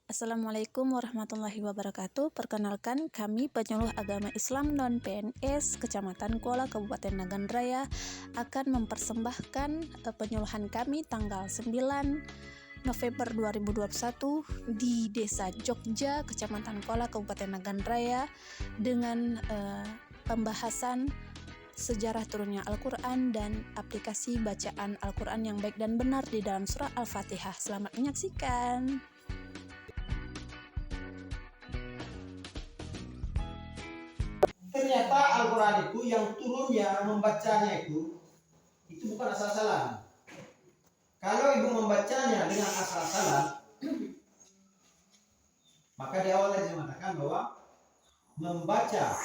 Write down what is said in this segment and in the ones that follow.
Assalamualaikum warahmatullahi wabarakatuh. Perkenalkan, kami penyuluh agama Islam non-PNS Kecamatan Kuala Kabupaten Nagan Raya akan mempersembahkan penyuluhan kami tanggal 9 November 2021 di Desa Jogja, Kecamatan Kuala Kabupaten Nagan Raya dengan pembahasan sejarah turunnya Al-Quran dan aplikasi bacaan Al-Quran yang baik dan benar di dalam surah Al-Fatihah. Selamat menyaksikan. Ternyata Al-Quran itu yang turunnya membacanya itu bukan asal-asalan. Kalau ibu membacanya dengan asal-asalan, maka di awal saya mengatakan bahwa membaca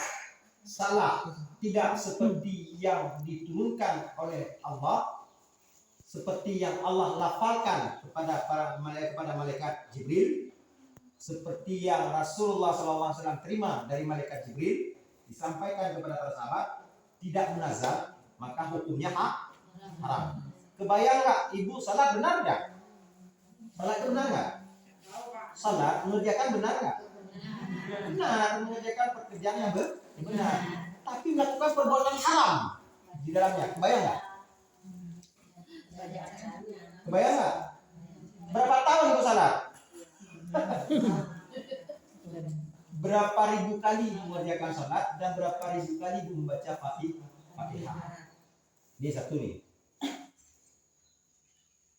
salah tidak seperti yang diturunkan oleh Allah, seperti yang Allah lafalkan kepada malaikat Jibril, seperti yang Rasulullah SAW terima dari malaikat Jibril, disampaikan kepada para sahabat, tidak munazal, maka hukumnya haram. Kebayang nggak ibu salat benar nggak? Salat benar nggak? Salat mengerjakan benar nggak? Benar, mengerjakan pekerjaan yang benar. Tapi melakukan perbuatan haram di dalamnya. Kebayang nggak? Kebayang nggak? Berapa tahun ibu salat? Berapa ribu kali mengerjakan salat dan berapa ribu kali membaca Fatihah. Ini satu nih.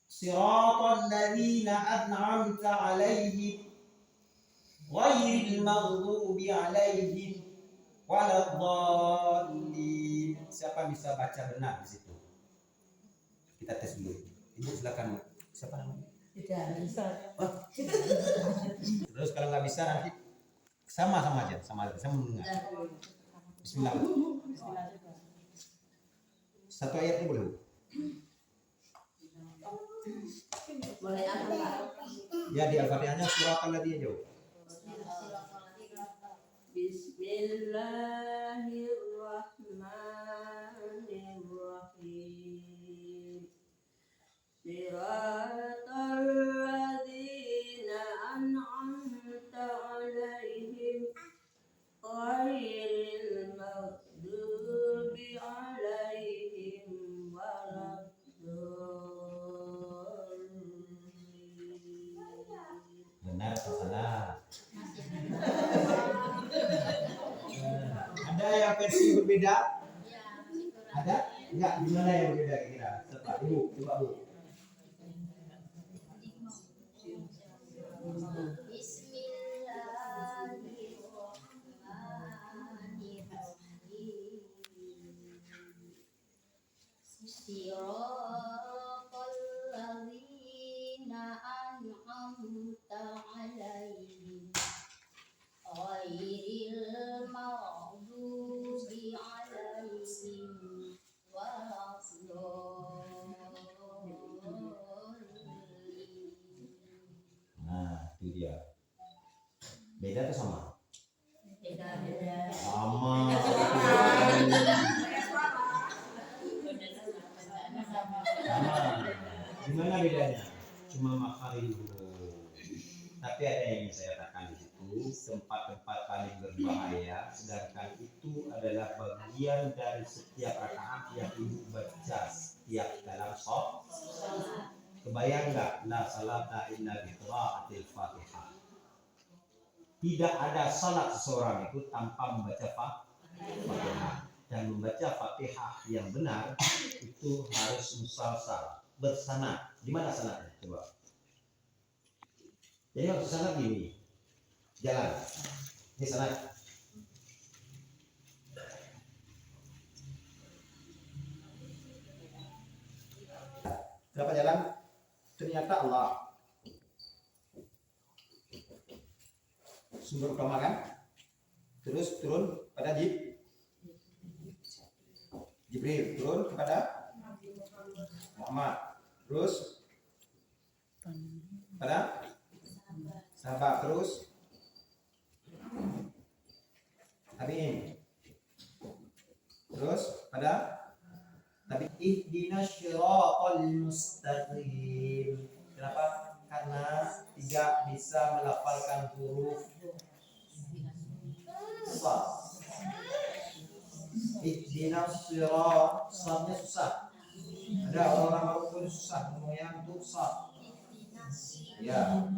Siratal ladzina an'amta 'alaihim ghairil maghdubi 'alaihim waladdallin. Siapa bisa baca benar di situ? Kita tes dulu. Ibu silakan. Siapa namanya? Tidak bisa. Oh. Terus kalau nggak bisa nanti sama aja, saya mendengar. Bismillah. Satu ayatnya boleh. Boleh apa? Ya di Al-Fatihahnya surat al-Ladiyah jauh. Bismillahirrahmanirrahim. Siratal ladzina an'amta 'alaihim ghairil maghdubi 'alaihim waladdallin. Benar atau salah? Ada yang versi berbeda? Ada? Enggak, gimana yang berbeda kira? Coba Ibu, coba Bu. Siratal ladzina an'amta 'alaihim ghairil maghdubi 'alaihim waladdallin. Nah, itu dia. Beda atau sama? Beda-beda. Sama. Sama. Gimana bedanya? Cuma makharij huruf. Tapi ada yang saya katakan di situ, tempat-tempat paling berbahaya, sedangkan itu adalah bagian dari setiap rakaat yang ibu baca setiap dalam sholat. Kebayang nggak? La salata illa bi qiraatil Fatihah. Tidak ada salat seseorang itu tanpa membaca Fatihah. Dan membaca Fatihah yang benar itu harus musalsal, bersanad. Di mana sanadnya? Coba. Jadi waktu sanad gini, jalan. Ini sanad. Kenapa jalan? Ternyata Allah sumber utama kan? Terus turun pada Jibril, turun kepada Muhammad, terus pada sahabat, terus tabi'in, terus pada ihdinas syiratal mustaqim. Kenapa? Karena di tidak bisa melafalkan huruf sad. Ihdinas sirat, sadnya susah. Ada orang baru susah ngomongnya untuk sad. Ya.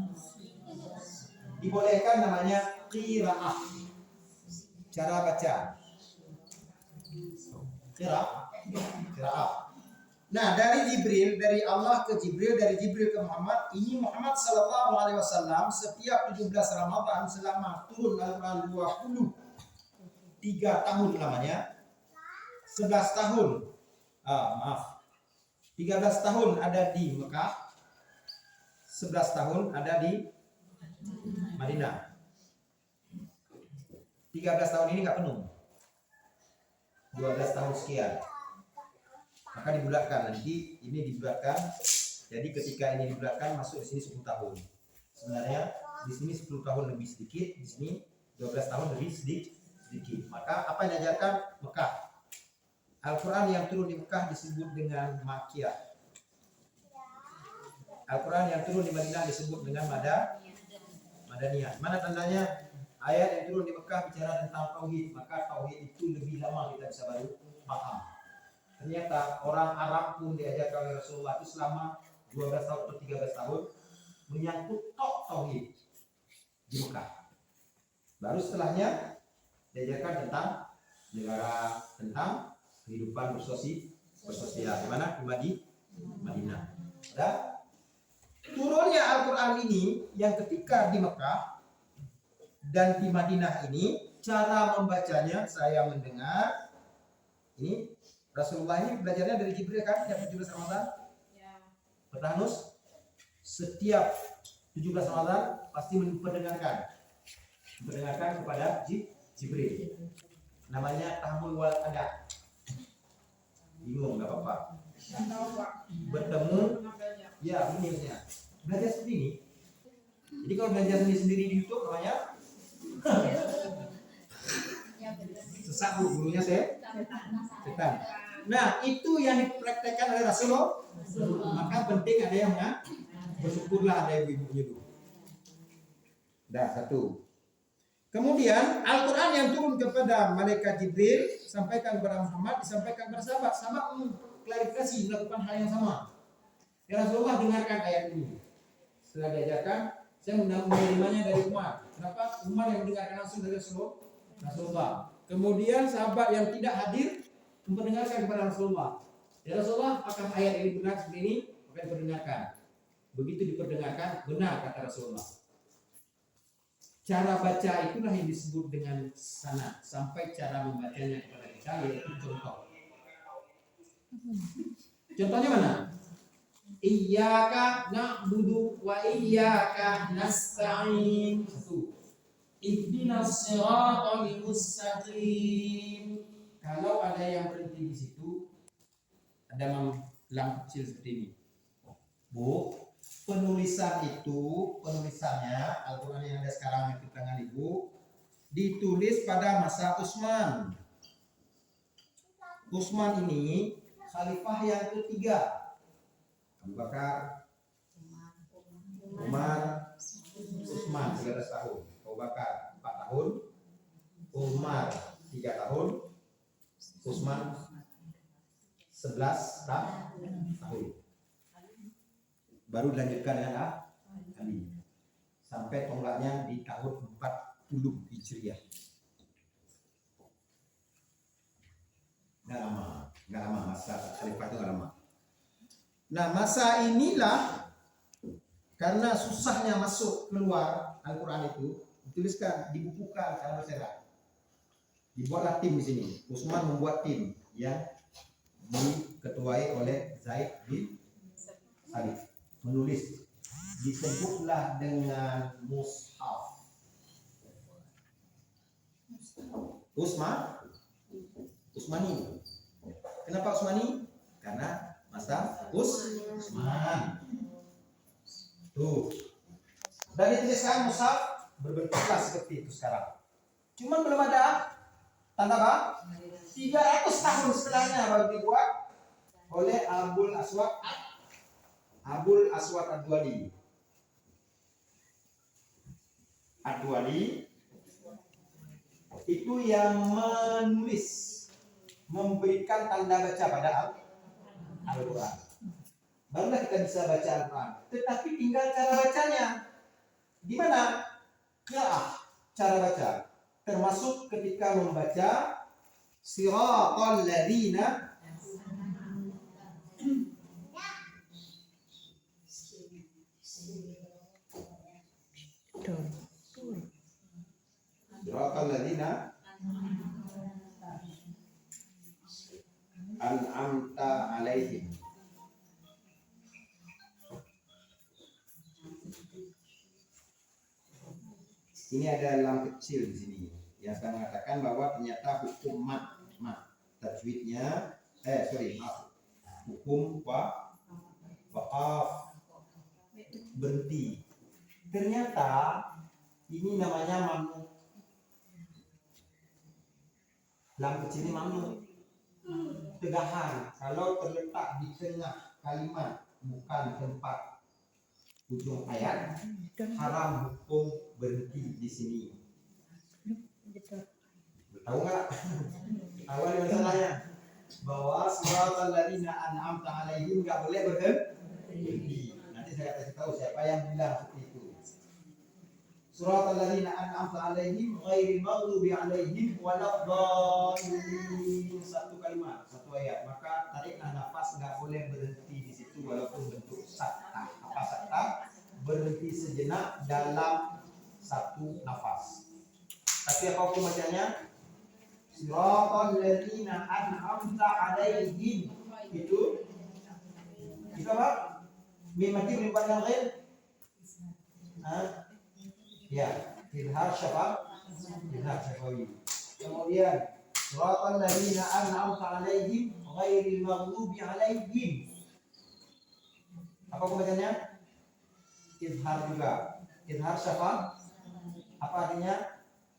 Dibolehkan namanya qiraah. Cara baca. Qiraah. Nah, dari Jibril, dari Allah ke Jibril, dari Jibril ke Muhammad, ini Muhammad sallallahu alaihi wasallam setiap 17 Ramadan selama turun Al-Qur'an 23 tahun lamanya, 11 tahun. 13 tahun ada di Mekah, 11 tahun ada di Madinah. 13 tahun ini nggak penuh. 12 tahun sekian. Maka dibulatkan, nanti ini dibulatkan. Jadi ketika ini dibulatkan masuk di sini 10 tahun. Sebenarnya di sini 10 tahun lebih sedikit, di sini 12 tahun lebih sedikit. Maka apa yang diajarkan? Mekah. Al-Quran yang turun di Mekah disebut dengan Makkiyah. Al-Quran yang turun di Madinah disebut dengan Madaniyah. Mana tandanya? Ayat yang turun di Mekah bicara tentang tauhid, maka tauhid itu lebih lama kita bisa baru paham. Ternyata orang Arab pun diajarkan oleh Rasulullah itu selama 12 tahun atau 13 tahun menyangkut tauhid di Mekah. Baru setelahnya diajarkan tentang negara, tentang kehidupan bersosial. Di mana? Di Madinah. Dan turunnya Al-Quran ini yang ketika di Mekah dan di Madinah ini, cara membacanya saya mendengar ini Rasulullah ini belajarnya dari Jibril kan, setiap 17 Ramadan. Bertahanus setiap 17 Ramadan pasti memperdengarkan kepada Jibril. Namanya tahmul wal ada. Bingung nggak apa-apa. Bertemu, ya benarnya. Belajar seperti ini. Jadi kalau belajar sendiri di YouTube namanya sesak gurunya setan. Nah, itu yang dipraktekkan oleh Rasulullah. Maka penting ada yang bersyukurlah ada ibu-ibu menyuruh. Dah satu. Kemudian Al-Quran yang turun kepada malaikat Jibril sampaikan kepada Muhammad, disampaikan kepada sahabat. Sahabat klarifikasi melakukan hal yang sama. Ya Rasulullah dengarkan ayat ini. Setelah diajarkan, saya menerimanya dari Umar. Kenapa? Umar yang mendengarkan langsung dari Rasulullah. Kemudian sahabat yang tidak hadir memperdengarkan kepada Rasulullah. Ya Rasulullah, apakah ayat ini benar seperti ini? Maka diperdengarkan. Begitu diperdengarkan, benar kata Rasulullah. Cara baca itulah yang disebut dengan sanad. Sampai cara membacanya kepada kita yaitu contoh. Contohnya mana? Iyyaka na'budu wa iyyaka nasta'in. Ihdinas siratal mustaqim. Kalau ada yang berhenti di situ, ada lampu kecil seperti ini. Bu, penulisannya Al-Quran yang ada sekarang di tangan ibu ditulis pada masa Utsman. Utsman ini khalifah yang ketiga. Abu Bakar, Umar, Utsman 13 tahun. Abu Bakar 4 tahun, Umar 3 tahun, Utsman 11 tahun. Baru dilanjutkan dengan Ali sampai tonggaknya di tahun 40 Hijriah. Nggak lama masa khalifah itu nggak lama. Nah masa inilah karena susahnya masuk keluar Al-Quran itu dituliskan, dibukukan secara berserak. Dibuatlah tim di sini. Utsman membuat tim yang diketuai oleh Zaid bin Thabit. Menulis, disebutlah dengan mushaf. Utsmani. Kenapa Utsmani? Karena masa Utsman. Tuh. Dan dituliskan mushaf berbentuklah seperti itu sekarang. Cuman belum ada tanda apa? 300 tahun setelahnya baru dibuat oleh Abul Aswad Ad-Duali. Ad-Wali itu yang menulis, memberikan tanda baca pada Al-Quran. Barulah kita bisa baca Al-Quran. Tetapi tinggal cara bacanya. Di mana? Cara baca. Termasuk ketika membaca Siratal ladzina Siratal ladzina an'amta alaihim. Ini ada lam kecil di sini yang akan mengatakan bahwa ternyata hukum mat tajwidnya hukum waqaf berhenti. Ternyata ini namanya mamnu. Lam kecil ini mamnu. Tegahan kalau terletak di tengah kalimat bukan tempat ujung ayat, haram hukum berhenti di sini. Tahu nggak? Awal masalahnya bahwa siratal ladzina an'amta alaihim nggak boleh berhenti. Nanti saya kasih tahu siapa yang bilang seperti itu. Siratal ladzina an'amta alaihim ghairil maghdubi alaihim waladdallin. Satu kalimat, satu ayat. Maka tariklah nafas, nggak boleh berhenti di situ walaupun bentuk sakta. Apa sakta? Berhenti sejenak dalam satu nafas. Tapi apa hukum bacanya? Siratal ladzina an'amta alaihim. Itu apa? Mim mati mim panjang ghair? Ya, izhar syafawi. Kemudian siratal ladzina an'amta alaihim ghairil maghdubi alaihim. Apa bacanya? Izhar juga. Izhar syafa. Apa artinya?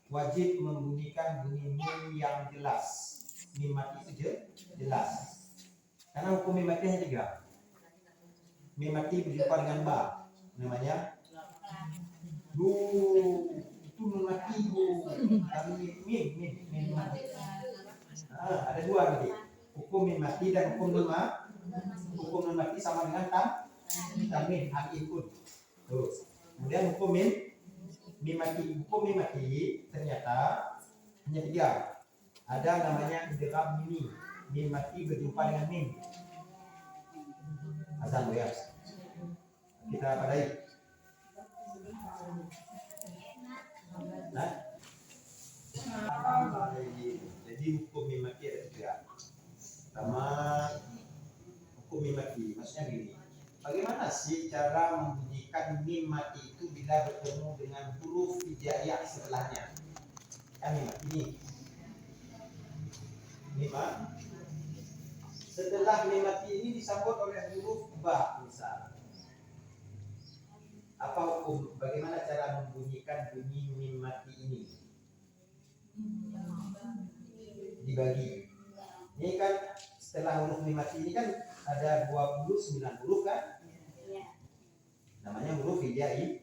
Wajib membunyikan bunyi mim yang jelas. Mim mati itu jelas. Karena hukum mim mati hanya 3. Mim mati berjumpa dengan ba. Namanya itu nun mati bu. Kami mim mati. Ada 2 nanti. Hukum mim mati dan hukum nun mati. Hukum nun mati sama dengan tamim al-ikun. Kemudian hukum mim mati. Hukum mim mati ternyata hanya 3. Ada namanya idgham mimi. Mim mati berjumpa dengan mim. Azan ya. Kita padai. Nah. Jadi hukum mim mati ada 3. Pertama, hukum mim mati maksudnya gini. Bagaimana sih cara membunyikan mim mati itu bila bertemu dengan huruf hijaiyah setelahnya? Mim mati ini. Setelah mim mati ini disambut oleh huruf ba misal. Apa hukum? Bagaimana cara membunyikan bunyi mim mati ini? Dibagi. Ini kan setelah huruf mim mati ini kan ada 29 huruf kan? Namanya huruf hijaiyah.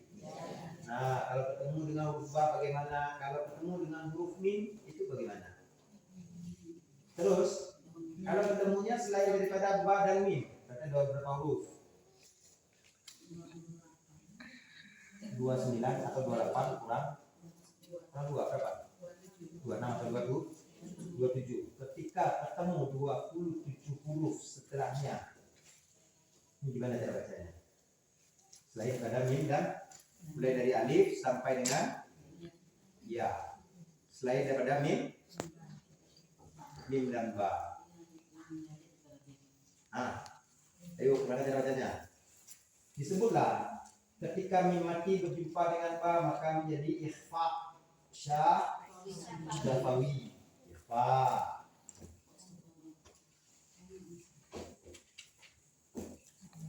Nah, kalau ketemu dengan huruf ba bagaimana? Kalau ketemu dengan huruf mim itu bagaimana? Terus, kalau ketemunya selain daripada ba dan mim, berarti ada berapa huruf? 29 atau 28 kurang 2 berapa? 26 atau 27. Ketika ketemu 27 huruf setelahnya, ini gimana cara bacanya? Selain pada mim dan mulai dari alif sampai dengan ya. Selain daripada mim dan ba. Ayo gimana cara bacanya? Disebutlah ketika mim mati berjumpa dengan ba maka menjadi ikhfa syafawi. Ikhfa.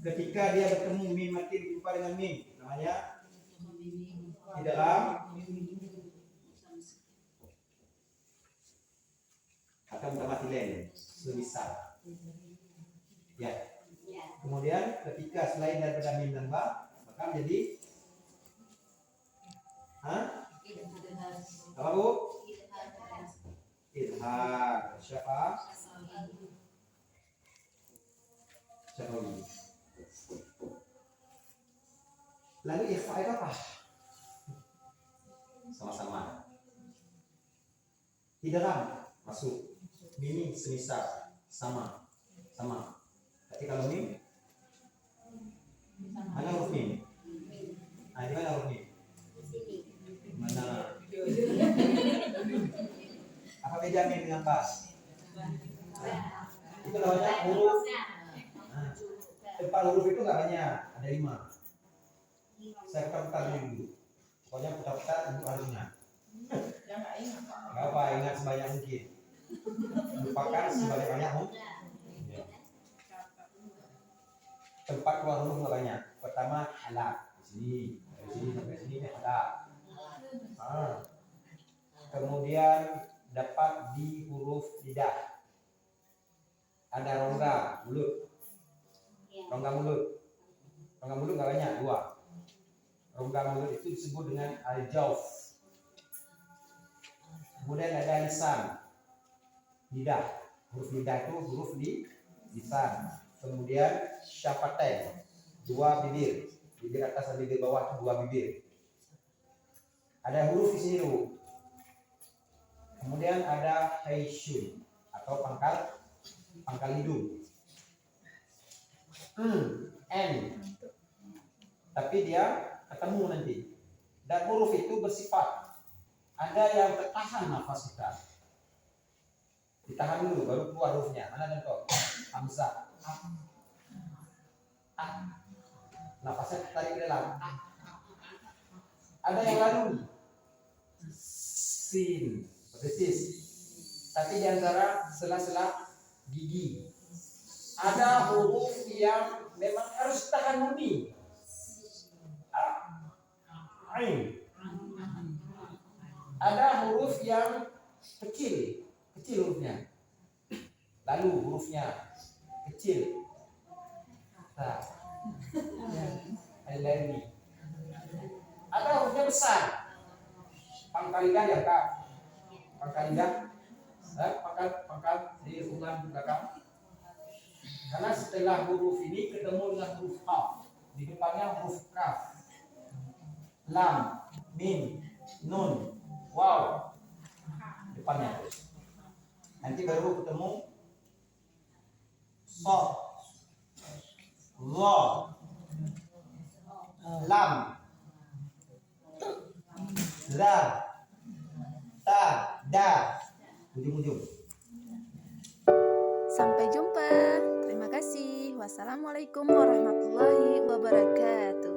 Ketika dia bertemu mim mati berjumpa dengan mim, namanya di dalam akan mutamatsilain semisal. Ya. Kemudian ketika selain daripada mim dan ba, maka menjadi Apa Bu? Idhar. Siapa? Siapa lagi? Lalu ikhfa itu apa? Sama-sama. Idgham masuk. Mimi semisal sama. Tapi kalau mim mana huruf mim? Di mana huruf mim? Mana? Apa beda mim dengan ba? Itu namanya huruf. Tempat huruf itu nggak banyak, ada 5. Saya putar dulu. Pokoknya putar untuk harus ingat. Nggak apa, ingat sebanyak mungkin. Lupakan sebanyak-banyak mungkin. Tempat keluar huruf nggak banyak. Pertama halak di sini, dari sini sampai sini ini halak. Kemudian dapat di huruf lidah. Ada rongga mulut. Rongga mulut nggak banyak, 2. Rongga mulut itu disebut dengan al-jawf. Kemudian ada lisan, lidah. Huruf lidah itu huruf di lisan. Kemudian syafatain, 2 bibir. Bibir atas dan bibir bawah itu 2 bibir. Ada huruf di sini dulu. Kemudian ada haisyun atau pangkal hidung. N. Tapi dia ketemu nanti. Dan huruf itu bersifat ada yang tertahan nafas kita. Ditahan dulu baru keluar hurufnya. Mana contoh? Hamzah. Nafasnya tarik ke dalam. Ada yang lalu sin, persis. Tapi di antara sela-sela gigi ada huruf yang memang harus tahan murni. Ain. Ada huruf yang kecil hurufnya. Lalu hurufnya kecil. Nah, ini. Ada hurufnya besar. Pangkal lidah ya Kak. Pangkal lidah. Pangkal di ulang belakang. Karena setelah huruf ini ketemu dengan huruf kaf. Di depannya huruf kaf. Lam, mim, nun, waw. Depannya. Nanti baru ketemu shad, dha, lam, za, ta, da. Ujung-ujung. Sampai jumpa. Terima kasih. Wassalamualaikum warahmatullahi wabarakatuh.